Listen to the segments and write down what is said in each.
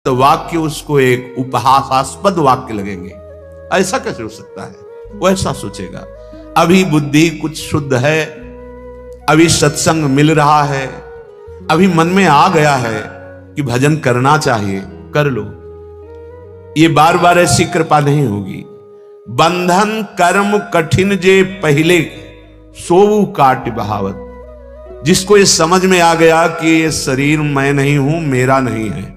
तो वाक्य उसको एक उपहासास्पद वाक्य लगेंगे। ऐसा कैसे हो सकता है? वो ऐसा सोचेगा, अभी बुद्धि कुछ शुद्ध है, अभी सत्संग मिल रहा है, अभी मन में आ गया है कि भजन करना चाहिए, कर लो। ये बार बार ऐसी कृपा नहीं होगी। बंधन कर्म कठिन जे पहले सोऊ काट बहावत। जिसको ये समझ में आ गया कि ये शरीर मैं नहीं हूं, मेरा नहीं है,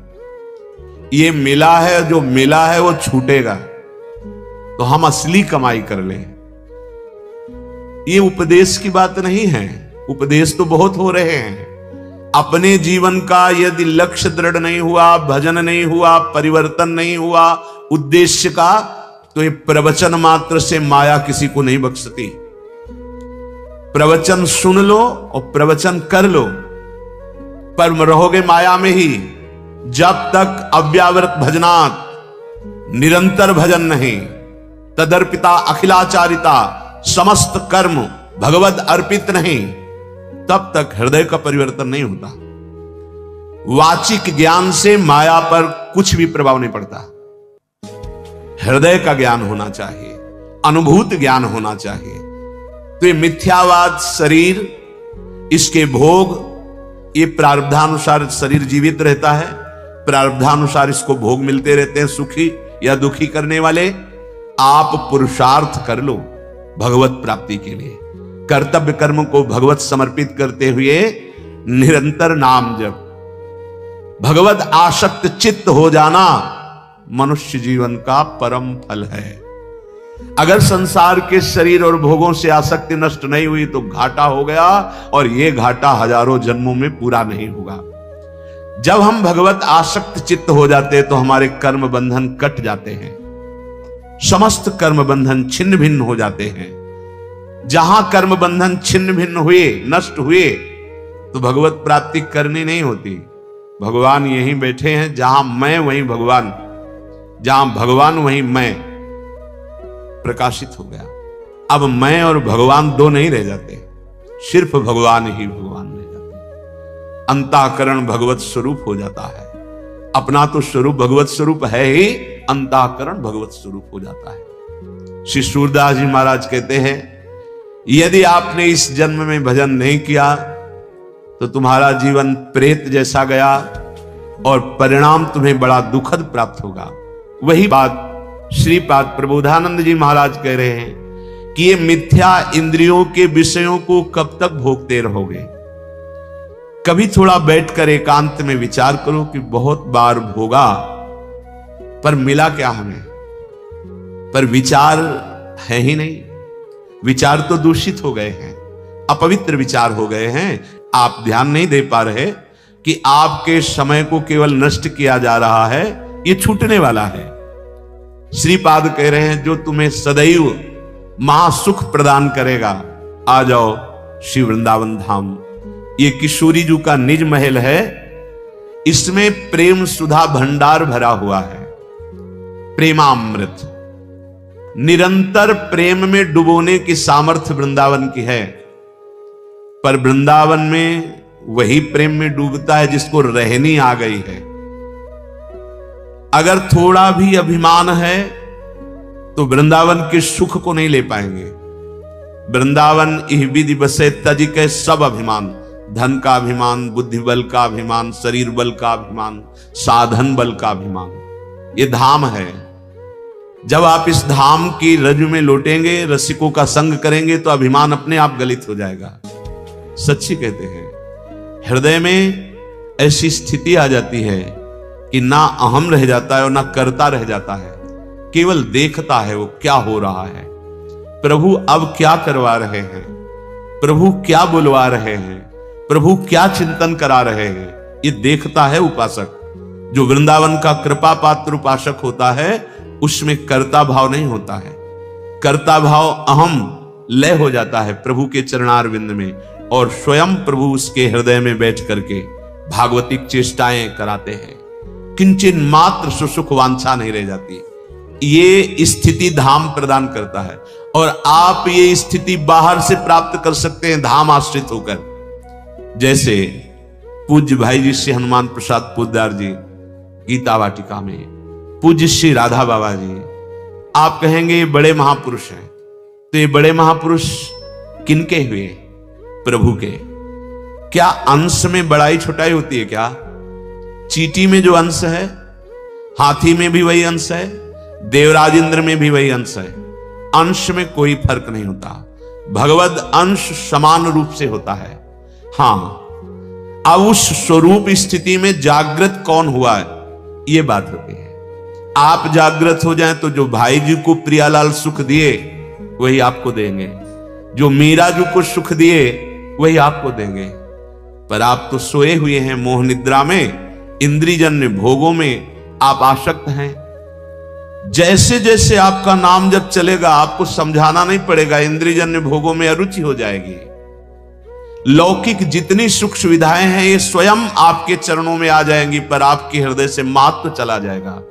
ये मिला है, जो मिला है वो छूटेगा, तो हम असली कमाई कर लें। ये उपदेश की बात नहीं है। उपदेश तो बहुत हो रहे हैं। अपने जीवन का यदि लक्ष्य दृढ़ नहीं हुआ, भजन नहीं हुआ, परिवर्तन नहीं हुआ उद्देश्य का, तो ये प्रवचन मात्र से माया किसी को नहीं बख्शती। प्रवचन सुन लो और प्रवचन कर लो, पर रहोगे माया में ही। जब तक अव्यावृत भजनात्, निरंतर भजन नहीं, तदर्पिता अखिलाचारिता, समस्त कर्म भगवद अर्पित नहीं, तब तक हृदय का परिवर्तन नहीं होता। वाचिक ज्ञान से माया पर कुछ भी प्रभाव नहीं पड़ता। हृदय का ज्ञान होना चाहिए, अनुभूत ज्ञान होना चाहिए। तो ये मिथ्यावाद शरीर, इसके भोग, ये प्रारब्धानुसार शरीर जीवित रहता है, प्रारब्धानुसार इसको भोग मिलते रहते हैं, सुखी या दुखी करने वाले। आप पुरुषार्थ कर लो भगवत प्राप्ति के लिए। कर्तव्य कर्म को भगवत समर्पित करते हुए निरंतर नाम जप, भगवत आसक्त चित्त हो जाना मनुष्य जीवन का परम फल है। अगर संसार के शरीर और भोगों से आसक्ति नष्ट नहीं हुई तो घाटा हो गया, और यह घाटा हजारों जन्मों में पूरा नहीं होगा। जब हम भगवत आसक्त चित्त हो जाते तो हमारे कर्म बंधन कट जाते हैं, समस्त कर्म बंधन छिन्न भिन्न हो जाते हैं। जहां कर्म बंधन छिन्न भिन्न हुए, नष्ट हुए, तो भगवत प्राप्ति करनी नहीं होती। भगवान यहीं बैठे हैं, जहां मैं वहीं भगवान, जहां भगवान वहीं मैं प्रकाशित हो गया। अब मैं और भगवान दो नहीं रह जाते, सिर्फ भगवान ही भगवान रह जाते। अंतःकरण भगवत स्वरूप हो जाता है। अपना तो स्वरूप भगवत स्वरूप है ही, अंतःकरण भगवत स्वरूप हो जाता है। श्री सूरदास जी महाराज कहते हैं, यदि आपने इस जन्म में भजन नहीं किया तो तुम्हारा जीवन प्रेत जैसा गया और परिणाम तुम्हें बड़ा दुखद प्राप्त होगा। वही बात श्रीपाद प्रबोधानंद जी महाराज कह रहे हैं कि ये मिथ्या इंद्रियों के विषयों को कब तक भोगते रहोगे। कभी थोड़ा बैठकर एकांत में विचार करो कि बहुत बार भोगा, पर मिला क्या हमें? पर विचार है ही नहीं। विचार तो दूषित हो गए हैं, अपवित्र विचार हो गए हैं। आप ध्यान नहीं दे पा रहे कि आपके समय को केवल नष्ट किया जा रहा है, ये छूटने वाला है। श्रीपाद कह रहे हैं, जो तुम्हें सदैव महासुख प्रदान करेगा, आ जाओ श्री वृंदावन धाम। ये किशोरी जी का निज महल है, इसमें प्रेम सुधा भंडार भरा हुआ है, प्रेमामृत। निरंतर प्रेम में डुबोने की सामर्थ्य वृंदावन की है, पर वृंदावन में वही प्रेम में डूबता है जिसको रहनी आ गई है। अगर थोड़ा भी अभिमान है तो वृंदावन के सुख को नहीं ले पाएंगे। वृंदावन इह विधि बसे तज के सब अभिमान, धन का अभिमान, बुद्धि बल का अभिमान, शरीर बल का अभिमान, साधन बल का अभिमान, ये धाम है। जब आप इस धाम की रज्जु में लौटेंगे, रसिकों का संग करेंगे, तो अभिमान अपने आप गलित हो जाएगा। सच्ची कहते हैं, हृदय में ऐसी स्थिति आ जाती है कि ना अहम रह जाता है और ना करता रह जाता है, केवल देखता है वो क्या हो रहा है। प्रभु अब क्या करवा रहे हैं, प्रभु क्या बुलवा रहे हैं, प्रभु क्या चिंतन करा रहे हैं, ये देखता है उपासक। जो वृंदावन का कृपा पात्र उपासक होता है, उसमें कर्ता भाव नहीं होता है। कर्ता भाव अहम लय हो जाता है प्रभु के चरणारविंद में, और स्वयं प्रभु उसके हृदय में बैठ करके भागवतिक चेष्टाएं कराते हैं। किंचन मात्र सुसुख वांछा नहीं रह जाती। ये स्थिति धाम प्रदान करता है, और आप ये स्थिति बाहर से प्राप्त कर सकते हैं धाम आश्रित होकर। जैसे पूज्य भाई जी श्री हनुमान प्रसाद पोद्दार जी गीता वाटिका में पूज्य श्री राधा बाबा जी, आप कहेंगे ये बड़े महापुरुष हैं, तो ये बड़े महापुरुष किनके हुए? प्रभु के। क्या अंश में बड़ाई छोटाई होती है क्या? चींटी में जो अंश है, हाथी में भी वही अंश है, देवराज इंद्र में भी वही अंश है। अंश में कोई फर्क नहीं होता, भगवद अंश समान रूप से होता है। हां, अब उस स्वरूप स्थिति में जागृत कौन हुआ है, ये बात होती है। आप जागृत हो जाएं तो जो भाई जी को प्रियालाल सुख दिए वही आपको देंगे, जो मीरा जी को सुख दिए वही आपको देंगे। पर आप तो सोए हुए हैं मोह निद्रा में, इंद्रियजन्य भोगों में आप आसक्त हैं। जैसे जैसे आपका नाम जब चलेगा आपको समझाना नहीं पड़ेगा, इंद्रियजन्य भोगों में अरुचि हो जाएगी। लौकिक जितनी सुख सुविधाएं हैं ये स्वयं आपके चरणों में आ जाएंगी, पर आपके हृदय से महत्व चला जाएगा।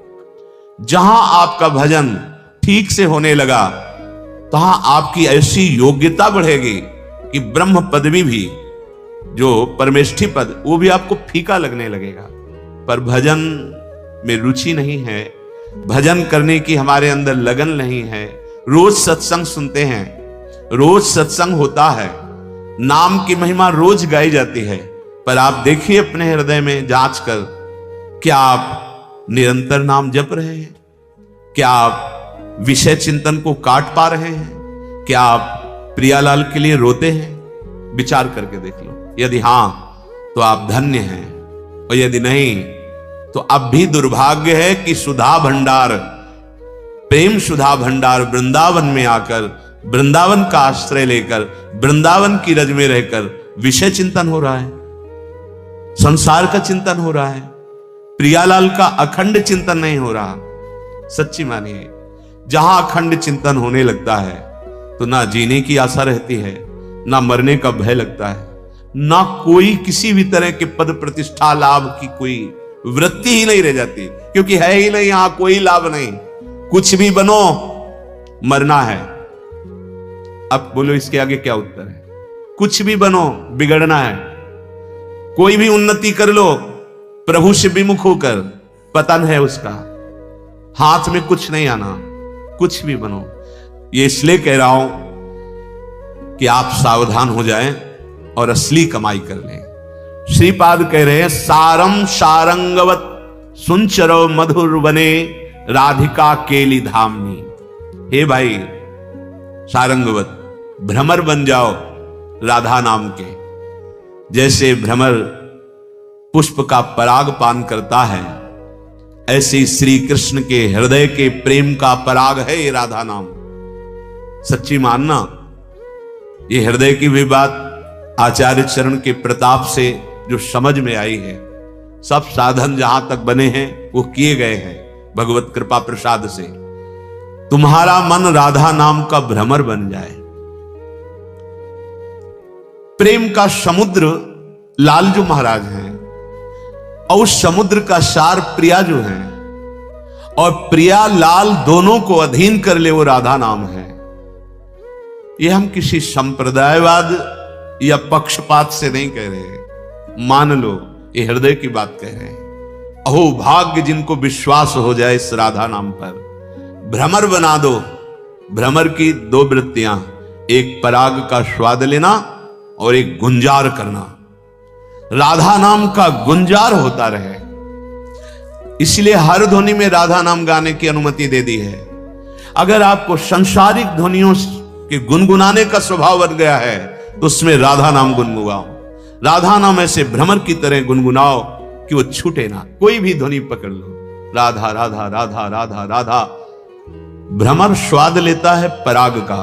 जहां आपका भजन ठीक से होने लगा तहां आपकी ऐसी योग्यता बढ़ेगी कि ब्रह्म पदवी भी, जो परमेष्ठी पद, वो भी आपको फीका लगने लगेगा। पर भजन में रुचि नहीं है, भजन करने की हमारे अंदर लगन नहीं है। रोज सत्संग सुनते हैं, रोज सत्संग होता है, नाम की महिमा रोज गाई जाती है, पर आप देखिए अपने हृदय में जांच कर, क्या आप निरंतर नाम जप रहे हैं? क्या आप विषय चिंतन को काट पा रहे हैं? क्या आप प्रियालाल के लिए रोते हैं? विचार करके देख लो। यदि हां तो आप धन्य हैं, और यदि नहीं तो अब भी दुर्भाग्य है कि सुधा भंडार, प्रेम सुधा भंडार वृंदावन में आकर, वृंदावन का आश्रय लेकर, वृंदावन की रज में रहकर विषय चिंतन हो रहा है, संसार का चिंतन हो रहा है, प्रियालाल का अखंड चिंतन नहीं हो रहा। सच्ची मानिए, जहां अखंड चिंतन होने लगता है तो ना जीने की आशा रहती है, ना मरने का भय लगता है, ना कोई किसी भी तरह के पद प्रतिष्ठा लाभ की कोई वृत्ति ही नहीं रह जाती, क्योंकि है ही नहीं, यहां कोई लाभ नहीं। कुछ भी बनो, मरना है। अब बोलो इसके आगे क्या उत्तर है? कुछ भी बनो, बिगड़ना है। कोई भी उन्नति कर लो, प्रभु से विमुख होकर, पतन है उसका। हाथ में कुछ नहीं आना, कुछ भी बनो। ये इसलिए कह रहा हूं कि आप सावधान हो जाएं और असली कमाई कर लें। श्रीपाद कह रहे हैं, सारम सारंगवत सुंचरो मधुर बने राधिका केली धामनी। हे भाई सारंगवत, भ्रमर बन जाओ राधा नाम के। जैसे भ्रमर पुष्प का पराग पान करता है, ऐसे श्री कृष्ण के हृदय के प्रेम का पराग है ये राधा नाम। सच्ची मानना, ये हृदय की भी बात आचार्य चरण के प्रताप से जो समझ में आई है, सब साधन जहां तक बने हैं वो किए गए हैं भगवत कृपा प्रसाद से। तुम्हारा मन राधा नाम का भ्रमर बन जाए। प्रेम का समुद्र लालजू महाराज हैं, और उस समुद्र का सार प्रिया जो है, और प्रिया लाल दोनों को अधीन कर ले वो राधा नाम है। ये हम किसी संप्रदायवाद या पक्षपात से नहीं कह रहे, मान लो ये हृदय की बात कह रहे हैं। अहो भाग्य जिनको विश्वास हो जाए इस राधा नाम पर। भ्रमर बना दो। भ्रमर की दो वृत्तियां, एक पराग का स्वाद लेना और एक गुंजार करना। राधा नाम का गुंजार होता रहे, इसलिए हर ध्वनि में राधा नाम गाने की अनुमति दे दी है। अगर आपको सांसारिक ध्वनियों के गुनगुनाने का स्वभाव बन गया है तो उसमें राधा नाम गुनगुनाओ। राधा नाम ऐसे भ्रमर की तरह गुनगुनाओ कि वो छूटे ना। कोई भी ध्वनि पकड़ लो, राधा राधा राधा राधा राधा। भ्रमर स्वाद लेता है पराग का,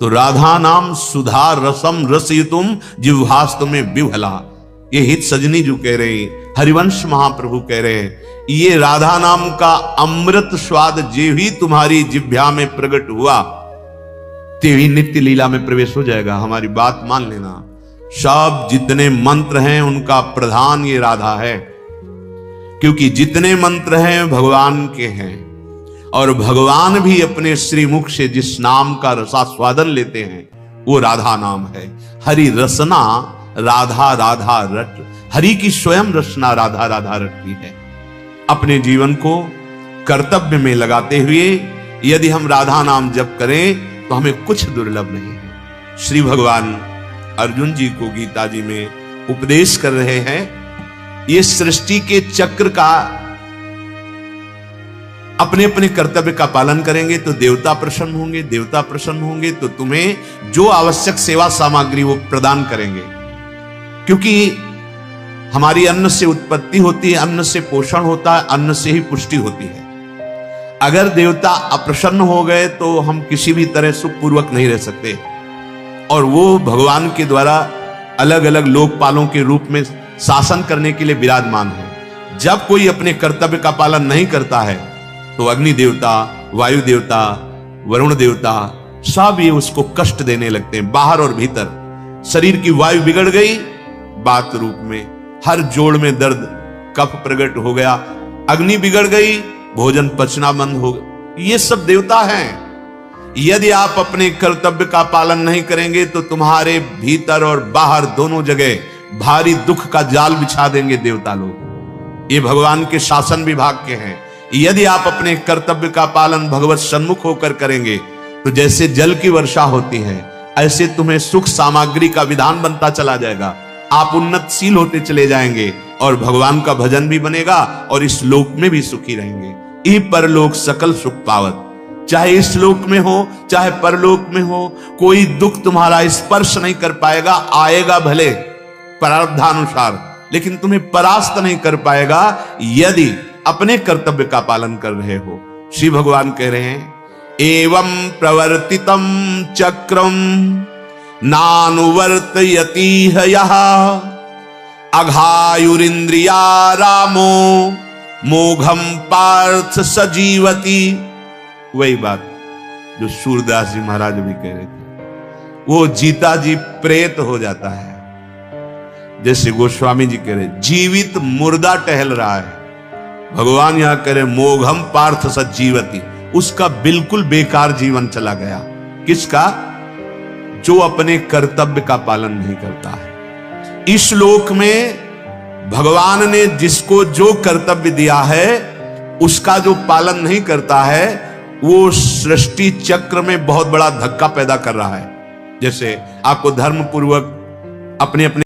तो राधा नाम सुधा रसम रसयुतुम जिह्वास्तु में विभला। ये हित सजनी जो कह रहे हैं, हरिवंश महाप्रभु कह रहे हैं, ये राधा नाम का अमृत स्वाद जे भी तुम्हारी जिह्वा में प्रकट हुआ, ते ही नित्य लीला में प्रवेश हो जाएगा। हमारी बात मान लेना। सब जितने मंत्र हैं उनका प्रधान ये राधा है, क्योंकि जितने मंत्र हैं भगवान के हैं, और भगवान भी अपने श्रीमुख से जिस नाम का रसास्वादन लेते हैं वो राधा नाम है। हरि रसना राधा राधा रट, हरि की स्वयं रचना राधा राधा रटती है। अपने जीवन को कर्तव्य में लगाते हुए यदि हम राधा नाम जप करें तो हमें कुछ दुर्लभ नहीं है। श्री भगवान अर्जुन जी को गीता जी में उपदेश कर रहे हैं, ये सृष्टि के चक्र का अपने अपने कर्तव्य का पालन करेंगे तो देवता प्रसन्न होंगे, देवता प्रसन्न होंगे तो तुम्हें जो आवश्यक सेवा सामग्री वो प्रदान करेंगे। क्योंकि हमारी अन्न से उत्पत्ति होती है, अन्न से पोषण होता है, अन्न से ही पुष्टि होती है। अगर देवता अप्रसन्न हो गए तो हम किसी भी तरह सुखपूर्वक नहीं रह सकते। और वो भगवान के द्वारा अलग अलग लोकपालों के रूप में शासन करने के लिए विराजमान है। जब कोई अपने कर्तव्य का पालन नहीं करता है तो अग्नि देवता, वायु देवता, वरुण देवता सब ये उसको कष्ट देने लगते हैं, बाहर और भीतर। शरीर की वायु बिगड़ गई, बात रूप में हर जोड़ में दर्द, कफ प्रकट हो गया, अग्नि बिगड़ गई, भोजन पचना बंद हो गया। ये सब देवता हैं। यदि आप अपने कर्तव्य का पालन नहीं करेंगे तो तुम्हारे भीतर और बाहर दोनों जगह भारी दुख का जाल बिछा देंगे देवता लोग। ये भगवान के शासन विभाग के हैं। यदि आप अपने कर्तव्य का पालन भगवत सन्मुख होकर करेंगे तो जैसे जल की वर्षा होती है ऐसे तुम्हें सुख सामग्री का विधान बनता चला जाएगा। आप उन्नतशील होते चले जाएंगे और भगवान का भजन भी बनेगा और इस लोक में भी सुखी रहेंगे। ई परलोक सकल सुख पावत, चाहे इस लोक में हो चाहे परलोक में हो, कोई दुख तुम्हारा स्पर्श नहीं कर पाएगा। आएगा भले प्रारब्धानुसार, लेकिन तुम्हें परास्त नहीं कर पाएगा यदि अपने कर्तव्य का पालन कर रहे हो। श्री भगवान कह रहे हैं, एवं प्रवर्तितम चक्रम नानुवर्तयति यः अघायुरिंद्रिया रामो मोघम पार्थ सजीवति। वही बात जो सूरदास जी महाराज भी कह रहे थे, वो जीता जी प्रेत हो जाता है। जैसे गोस्वामी जी कह रहे, जीवित मुर्दा टहल रहा है, भगवान यहां कह रहे मोघम पार्थ सजीवति, उसका बिल्कुल बेकार जीवन चला गया। किसका? जो अपने कर्तव्य का पालन नहीं करता है। इस लोक में भगवान ने जिसको जो कर्तव्य दिया है उसका जो पालन नहीं करता है वो सृष्टि चक्र में बहुत बड़ा धक्का पैदा कर रहा है। जैसे आपको धर्म पूर्वक अपने अपने